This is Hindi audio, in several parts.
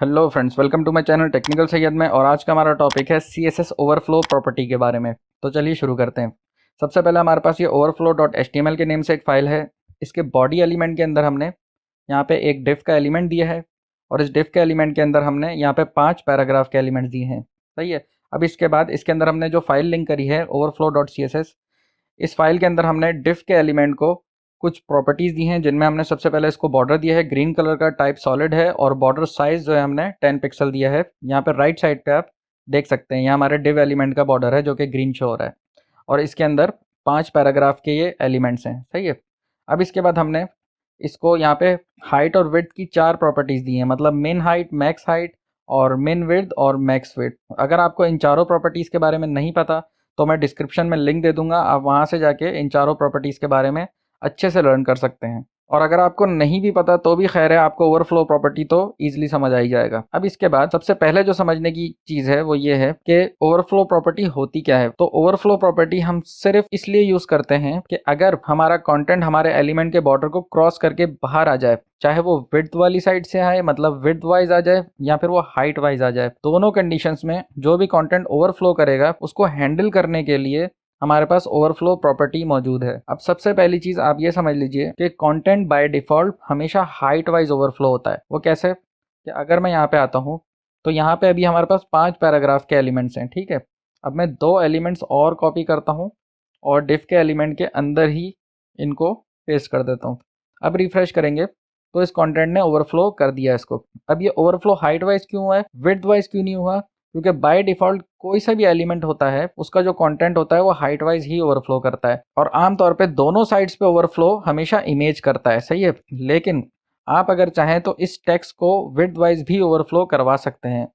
Hello friends, welcome to my channel technical Syed में। और आज का हमारा टॉपिक है CSS ओवरफ्लो प्रॉपर्टी के बारे में। तो चलिए शुरू करते हैं। सबसे पहले हमारे पास ये overflow.html के नेम से एक फ़ाइल है। इसके बॉडी एलिमेंट के अंदर हमने यहाँ पे एक div का एलिमेंट दिया है और इस div के एलिमेंट के अंदर हमने यहाँ पे 5 पैराग्राफ के एलिमेंट्स दिए हैं। सही है। अब इसके बाद इसके अंदर हमने जो फाइल लिंक करी है overflow.css, इस फाइल के अंदर हमने div के एलिमेंट को कुछ प्रॉपर्टीज़ दी हैं, जिनमें हमने सबसे पहले इसको बॉर्डर दिया है, ग्रीन कलर का, टाइप सॉलिड है और बॉर्डर साइज़ जो है हमने 10 पिक्सल दिया है। यहाँ पे राइट साइड पे आप देख सकते हैं, यहाँ हमारे div एलिमेंट का बॉर्डर है जो कि ग्रीन शो हो रहा है और इसके अंदर 5 पैराग्राफ के ये एलिमेंट्स हैं। सही है। अब इसके बाद हमने इसको यहाँ पे हाइट और विड्थ की 4 प्रॉपर्टीज़ दी हैं, मतलब मिन हाइट, मैक्स हाइट और मिन विड्थ और मैक्स विड्थ। अगर आपको इन चारों प्रॉपर्टीज़ के बारे में नहीं पता तो मैं डिस्क्रिप्शन में लिंक दे दूंगा, आप वहाँ से जाके इन चारों प्रॉपर्टीज़ के बारे में अच्छे से लर्न कर सकते हैं। और अगर आपको नहीं भी पता तो भी खैर है, आपको ओवरफ्लो प्रॉपर्टी तो ईजिली समझ आ ही जाएगा। अब इसके बाद सबसे पहले जो समझने की चीज़ है वो ये है कि ओवरफ्लो प्रॉपर्टी होती क्या है। तो ओवरफ्लो प्रॉपर्टी हम सिर्फ इसलिए यूज़ करते हैं कि अगर हमारा कंटेंट हमारे एलिमेंट के बॉर्डर को क्रॉस करके बाहर आ जाए, चाहे वो विड्थ वाली साइड से आए, मतलब विड्थ वाइज आ जाए, या फिर वो हाइट वाइज आ जाए, दोनों कंडीशंस में जो भी कंटेंट ओवरफ्लो करेगा उसको हैंडल करने के लिए हमारे पास ओवरफ्लो प्रॉपर्टी मौजूद है। अब सबसे पहली चीज़ आप ये समझ लीजिए कि कंटेंट बाय डिफ़ॉल्ट हमेशा हाइट वाइज ओवरफ्लो होता है। वो कैसे कि अगर मैं यहाँ पे आता हूँ तो यहाँ पे अभी हमारे पास 5 पैराग्राफ के एलिमेंट्स हैं, ठीक है। अब मैं 2 एलिमेंट्स और कॉपी करता हूँ और डिफ के एलिमेंट के अंदर ही इनको पेस्ट कर देता हूँ। अब रिफ्रेश करेंगे तो इस कंटेंट ने ओवरफ्लो कर दिया इसको। अब ये ओवरफ्लो हाइट वाइज क्यों हुआ है, विड्थ वाइज क्यों नहीं हुआ? क्योंकि बाय डिफ़ॉल्ट कोई सा भी एलिमेंट होता है उसका जो कंटेंट होता है वो हाइट वाइज ही ओवरफ्लो करता है और आमतौर पे दोनों साइड्स पे ओवरफ्लो हमेशा इमेज करता है। सही है। लेकिन आप अगर चाहें तो इस टेक्स्ट को विड्थ वाइज भी ओवरफ्लो करवा सकते हैं।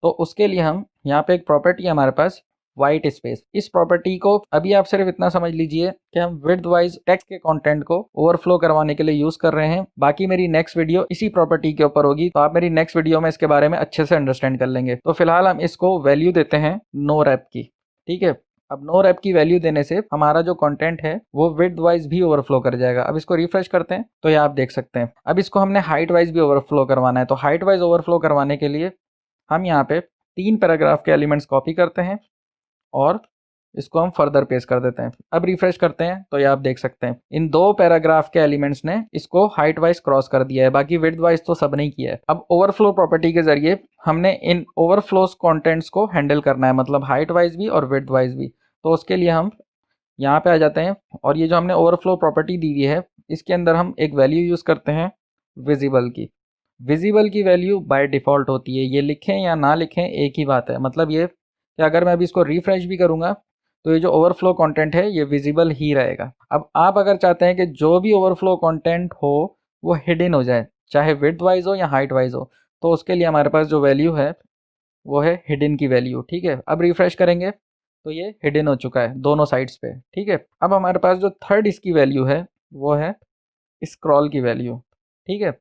तो उसके लिए हम यहाँ पे एक प्रॉपर्टी है हमारे पास, वाइट स्पेस। इस प्रॉपर्टी को अभी आप सिर्फ इतना समझ लीजिए कि हम विड्थ वाइज टेक्स्ट के कंटेंट को ओवरफ्लो करवाने के लिए यूज कर रहे हैं। बाकी मेरी नेक्स्ट वीडियो इसी प्रॉपर्टी के ऊपर होगी, तो आप मेरी नेक्स्ट वीडियो में इसके बारे में अच्छे से अंडरस्टैंड कर लेंगे। तो फिलहाल हम इसको वैल्यू देते हैं नो रैप की, ठीक है। अब नो रैप की वैल्यू देने से हमारा जो कंटेंट है वो विड्थ वाइज भी ओवरफ्लो कर जाएगा। अब इसको रिफ्रेश करते हैं तो ये आप देख सकते हैं। अब इसको हमने हाइट वाइज भी ओवरफ्लो करवाना है, तो हाइट वाइज ओवरफ्लो करवाने के लिए हम यहाँ पे 3 पैराग्राफ के एलिमेंट्स कॉपी करते हैं और इसको हम फर्दर पेस्ट कर देते हैं। अब रिफ्रेश करते हैं तो ये आप देख सकते हैं इन 2 पैराग्राफ के एलिमेंट्स ने इसको हाइट वाइज क्रॉस कर दिया है, बाकी विड्थ वाइज तो सब नहीं किया है। अब ओवरफ्लो प्रॉपर्टी के जरिए हमने इन ओवरफ्लोस कंटेंट्स को हैंडल करना है, मतलब हाइट वाइज भी और विड्थ वाइज भी। तो उसके लिए हम यहाँ पे आ जाते हैं और ये जो हमने ओवरफ्लो प्रॉपर्टी दी हुई है इसके अंदर हम एक वैल्यू यूज़ करते हैं विजिबल की। विजिबल की वैल्यू बाय डिफ़ॉल्ट होती है, ये लिखें या ना लिखें एक ही बात है। मतलब ये कि अगर मैं अभी इसको रिफ्रेश भी करूँगा तो ये जो ओवरफ्लो कंटेंट है ये विजिबल ही रहेगा। अब आप अगर चाहते हैं कि जो भी ओवरफ्लो कंटेंट हो वो हिडन हो जाए, चाहे विड्थ वाइज हो या हाइट वाइज हो, तो उसके लिए हमारे पास जो वैल्यू है वो है हिडन की वैल्यू, ठीक है। अब रिफ्रेश करेंगे तो ये हिडन हो चुका है दोनों साइड्स पे, ठीक है। अब हमारे पास जो थर्ड इसकी वैल्यू है वो है स्क्रॉल की वैल्यू, ठीक है।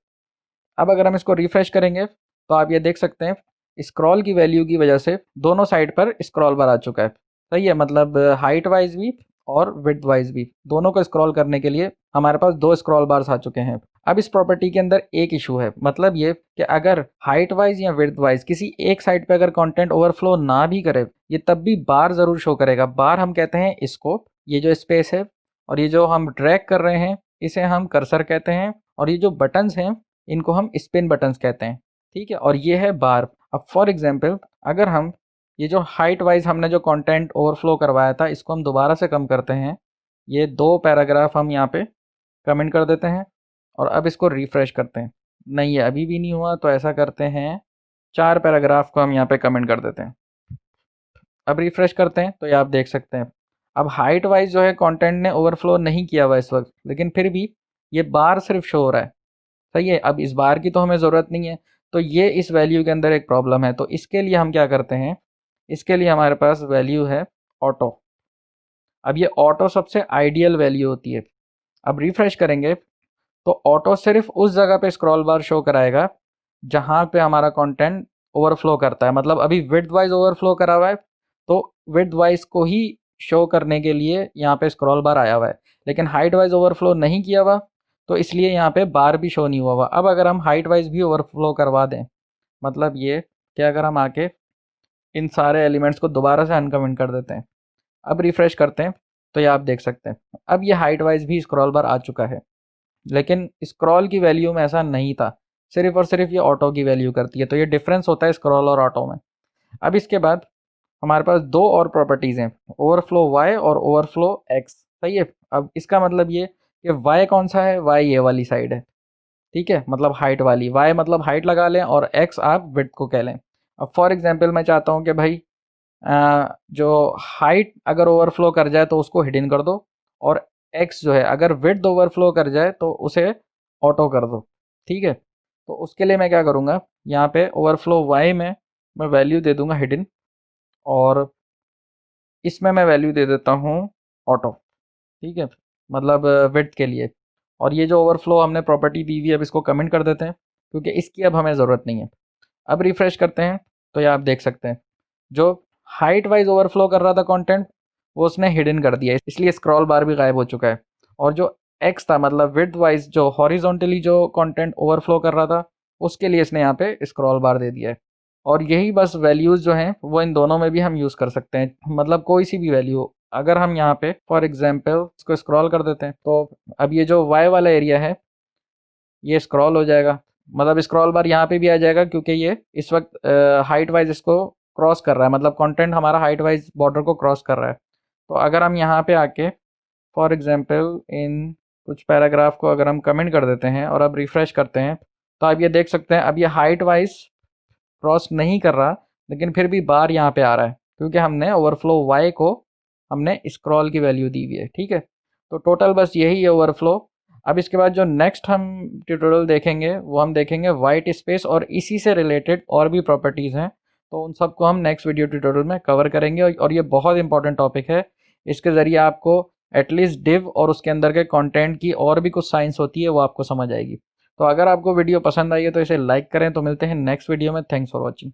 अब अगर हम इसको रिफ्रेश करेंगे तो आप ये देख सकते हैं स्क्रॉल की वैल्यू की वजह से दोनों साइड पर स्क्रॉल बार आ चुका है। सही है। मतलब हाइट वाइज भी और विड्थ वाइज भी दोनों को स्क्रॉल करने के लिए हमारे पास 2 स्क्रॉल बार्स आ चुके हैं। अब इस प्रॉपर्टी के अंदर एक इशू है, मतलब ये कि अगर हाइट वाइज या विड्थ वाइज किसी एक साइड पे अगर कंटेंट ओवरफ्लो ना भी करे, ये तब भी बार ज़रूर शो करेगा। बार हम कहते हैं इसको, ये जो स्पेस है और ये जो हम ड्रैग कर रहे हैं इसे हम कर्सर कहते हैं और ये जो बटन्स हैं इनको हम स्पिन बटन्स कहते हैं, ठीक है। और ये है बार। अब फॉर एग्जांपल अगर हम ये जो हाइट वाइज हमने जो कंटेंट ओवरफ्लो करवाया था इसको हम दोबारा से कम करते हैं, ये 2 पैराग्राफ हम यहाँ पे कमेंट कर देते हैं और अब इसको रिफ्रेश करते हैं। नहीं, ये अभी भी नहीं हुआ, तो ऐसा करते हैं 4 पैराग्राफ को हम यहाँ पे कमेंट कर देते हैं। अब रिफ्रेश करते हैं तो ये आप देख सकते हैं अब हाइट वाइज जो है कंटेंट ने ओवरफ्लो नहीं किया हुआ इस वक्त, लेकिन फिर भी ये बार सिर्फ शो हो रहा है। सही है। अब इस बार की तो हमें ज़रूरत नहीं है, तो ये इस वैल्यू के अंदर एक प्रॉब्लम है। तो इसके लिए हम क्या करते हैं, इसके लिए हमारे पास वैल्यू है ऑटो। अब ये ऑटो सबसे आइडियल वैल्यू होती है। अब रिफ्रेश करेंगे तो ऑटो सिर्फ उस जगह पे स्क्रॉल बार शो कराएगा जहाँ पे हमारा कंटेंट ओवरफ्लो करता है। मतलब अभी विड्थ वाइज ओवरफ्लो करा हुआ है तो विड्थ वाइज को ही शो करने के लिए यहाँ पे स्क्रॉल बार आया हुआ है, लेकिन हाइट वाइज ओवरफ्लो नहीं किया हुआ तो इसलिए यहाँ पे बार भी शो नहीं हुआ हुआ। अब अगर हम हाइट वाइज भी ओवरफ्लो करवा दें, मतलब ये कि अगर हम आके इन सारे एलिमेंट्स को दोबारा से अनकमेंट कर देते हैं, अब रिफ्रेश करते हैं, तो ये आप देख सकते हैं अब ये हाइट वाइज भी स्क्रॉल बार आ चुका है। लेकिन स्क्रॉल की वैल्यू में ऐसा नहीं था, सिर्फ और सिर्फ ये ऑटो की वैल्यू करती है। तो ये डिफरेंस होता है स्क्रॉल और ऑटो में। अब इसके बाद हमारे पास दो और प्रॉपर्टीज़ हैं, ओवरफ्लो वाई और ओवरफ्लो एक्स। सही है। अब इसका मतलब ये कि वाई कौन सा है, वाई ये वाली साइड है, ठीक है, मतलब हाइट वाली। वाई मतलब हाइट लगा लें और एक्स आप विड्थ को कह लें। अब फॉर एग्जांपल मैं चाहता हूँ कि भाई जो हाइट अगर ओवरफ्लो कर जाए तो उसको हिडन कर दो, और एक्स जो है अगर विड्थ ओवरफ्लो कर जाए तो उसे ऑटो कर दो, ठीक है। तो उसके लिए मैं क्या करूँगा, यहाँ पे ओवरफ्लो वाई में मैं वैल्यू दे दूंगा हिडन, और इसमें मैं वैल्यू दे देता हूँ ऑटो, ठीक है, मतलब विड्थ के लिए। और ये जो ओवरफ्लो हमने प्रॉपर्टी दी हुई है अब इसको कमेंट कर देते हैं, क्योंकि इसकी अब हमें ज़रूरत नहीं है। अब रिफ्रेश करते हैं तो ये आप देख सकते हैं जो हाइट वाइज ओवरफ्लो कर रहा था कंटेंट वो उसने हिडन कर दिया, इसलिए स्क्रॉल बार भी गायब हो चुका है। और जो एक्स था मतलब विड्थ वाइज जो हॉरिजॉन्टली जो कंटेंट ओवरफ्लो कर रहा था उसके लिए इसने यहाँ पे स्क्रॉल बार दे दिया है। और यही बस वैल्यूज़ जो हैं वो इन दोनों में भी हम यूज़ कर सकते हैं, मतलब कोई सी भी वैल्यू। अगर हम यहाँ पे फॉर एग्जांपल इसको स्क्रॉल कर देते हैं तो अब ये जो वाई वाला एरिया है ये स्क्रॉल हो जाएगा, मतलब स्क्रॉल बार यहाँ पे भी आ जाएगा, क्योंकि ये इस वक्त हाइट वाइज इसको क्रॉस कर रहा है, मतलब कंटेंट हमारा हाइट वाइज बॉर्डर को क्रॉस कर रहा है। तो अगर हम यहाँ पे आके फॉर एग्जांपल इन कुछ पैराग्राफ को अगर हम कमेंट कर देते हैं और अब रिफ्रेश करते हैं तो आप ये देख सकते हैं अब ये हाइट वाइज क्रॉस नहीं कर रहा, लेकिन फिर भी बार यहाँ पे आ रहा है क्योंकि हमने ओवरफ्लो वाई को हमने स्क्रॉल की वैल्यू दी हुई है, ठीक है। तो टोटल बस यही है ओवरफ्लो। अब इसके बाद जो नेक्स्ट हम ट्यूटोरियल देखेंगे वो हम देखेंगे वाइट स्पेस, और इसी से रिलेटेड और भी प्रॉपर्टीज़ हैं, तो उन सबको हम नेक्स्ट वीडियो ट्यूटोरियल में कवर करेंगे। और ये बहुत इंपॉर्टेंट टॉपिक है, इसके ज़रिए आपको एटलीस्ट डिव और उसके अंदर के कंटेंट की और भी कुछ साइंस होती है वो आपको समझ आएगी। तो अगर आपको वीडियो पसंद आई है तो इसे लाइक करें। तो मिलते हैं नेक्स्ट वीडियो में। Thanks for watching.